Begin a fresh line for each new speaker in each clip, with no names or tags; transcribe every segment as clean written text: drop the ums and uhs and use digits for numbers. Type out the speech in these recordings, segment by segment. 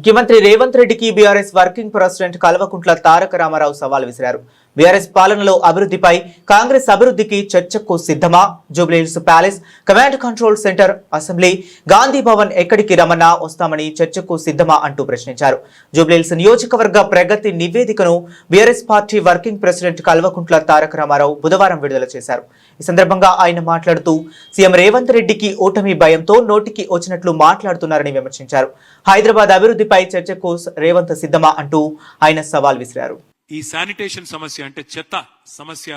ముఖ్యమంత్రి రేవంత్ రెడ్డికి BRS working president Kalvakuntla Taraka Ramarao సవాల్ విసిరారు. బీఆర్ఎస్ పాలనలో అభివృద్ధిపై కాంగ్రెస్ అభివృద్ధికి చర్చకు సిద్ధమా? Jubilee Hills palace, command control centre, assembly, Gandhi Bhavan ఎక్కడికి రమన్నా వస్తామని చర్చకు సిద్ధమా అంటూ ప్రశ్నించారు. జూబ్లీహిల్స్ నియోజకవర్గ ప్రగతి నివేదికను BRS party working president Kalvakuntla Taraka Rama Rao బుధవారం విడుదల చేశారు. ఈ సందర్భంగా ఆయన మాట్లాడుతూ సీఎం రేవంత్ రెడ్డికి ఓటమి భయంతో నోటికి వచ్చినట్లు మాట్లాడుతున్నారని విమర్శించారు. హైదరాబాద్ అభివృద్ధిపై చర్చకు రేవంత్ సిద్ధమా అంటూ ఆయన సవాల్ విసిరారు.
ఈ శానిటేషన్ సమస్య అంటే చెత్త సమస్య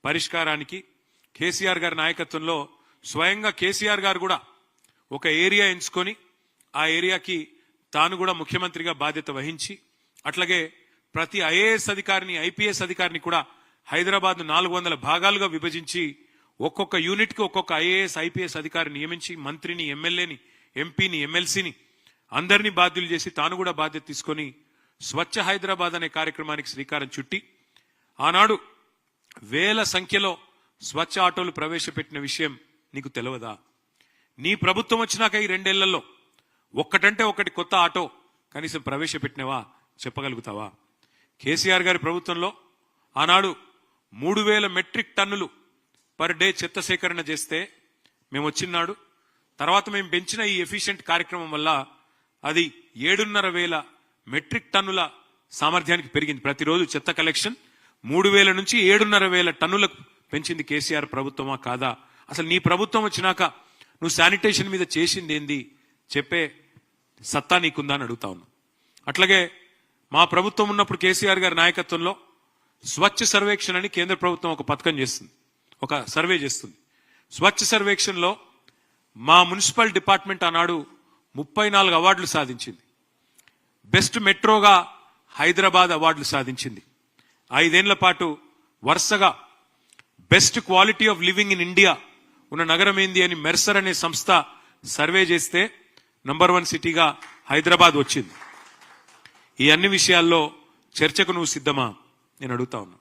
పరిష్కారానికి కేసీఆర్ గారి నాయకత్వంలో స్వయంగా కేసీఆర్ గారు కూడా ఒక ఏరియా ఎంచుకొని ఆ ఏరియాకి తాను కూడా ముఖ్యమంత్రిగా బాధ్యత వహించి అట్లాగే ప్రతి ఐఏఎస్ అధికారిని ఐపీఎస్ అధికారిని కూడా హైదరాబాద్ 400 భాగాలుగా విభజించి ఒక్కొక్క యూనిట్ కి ఒక్కొక్క ఐఏఎస్ ఐపీఎస్ అధికారిని నియమించి మంత్రిని, ఎమ్మెల్యేని, ఎంపీని, ఎమ్మెల్సీని అందరినీ బాధ్యులు చేసి తాను కూడా బాధ్యత తీసుకొని స్వచ్ఛ హైదరాబాద్ అనే కార్యక్రమానికి శ్రీకారం చుట్టి ఆనాడు వేల సంఖ్యలో స్వచ్ఛ ఆటోలు ప్రవేశపెట్టిన విషయం నీకు తెలియదా? నీ ప్రభుత్వం వచ్చినాక ఈ 2 ఏళ్లలో ఒక్కటంటే ఒకటి కొత్త ఆటో కనీసం ప్రవేశపెట్టినవా చెప్పగలుగుతావా? కేసీఆర్ గారి ప్రభుత్వంలో ఆనాడు 3000 మెట్రిక్ టన్నులు పర్ డే చెత్త సేకరణ చేస్తే మేము వచ్చినాడు తర్వాత మేము పెంచిన ఈ ఎఫిషియెంట్ కార్యక్రమం వల్ల అది 7,500 మెట్రిక్ టన్నుల సామర్థ్యానికి పెరిగింది. ప్రతిరోజు చెత్త కలెక్షన్ 3,000 నుంచి 7,500 టన్నులకు పెంచింది కేసీఆర్ ప్రభుత్వమా కాదా? అసలు నీ ప్రభుత్వం వచ్చినాక నువ్వు శానిటేషన్ మీద చేసింది ఏంది చెప్పే సత్తా నీకుందా అని అడుగుతా ఉన్నా. అట్లాగే మా ప్రభుత్వం ఉన్నప్పుడు కేసీఆర్ గారి నాయకత్వంలో స్వచ్ఛ సర్వేక్షణ అని కేంద్ర ప్రభుత్వం ఒక పథకం చేస్తుంది, ఒక సర్వే చేస్తుంది. స్వచ్ఛ సర్వేక్షణలో మా మున్సిపల్ డిపార్ట్మెంట్ ఆనాడు 34 అవార్డులు సాధించింది. బెస్ట్ మెట్రోగా హైదరాబాద్ అవార్డులు సాధించింది. 5 ఏళ్ల పాటు వరుసగా best quality of living in India ఉన్న నగరం ఏంది అని మెర్సర్ అనే సంస్థ సర్వే చేస్తే నంబర్ 1 సిటీగా హైదరాబాద్ వచ్చింది. ఈ అన్ని విషయాల్లో చర్చకు నువ్వు సిద్ధమా నేను అడుగుతా ఉన్నా.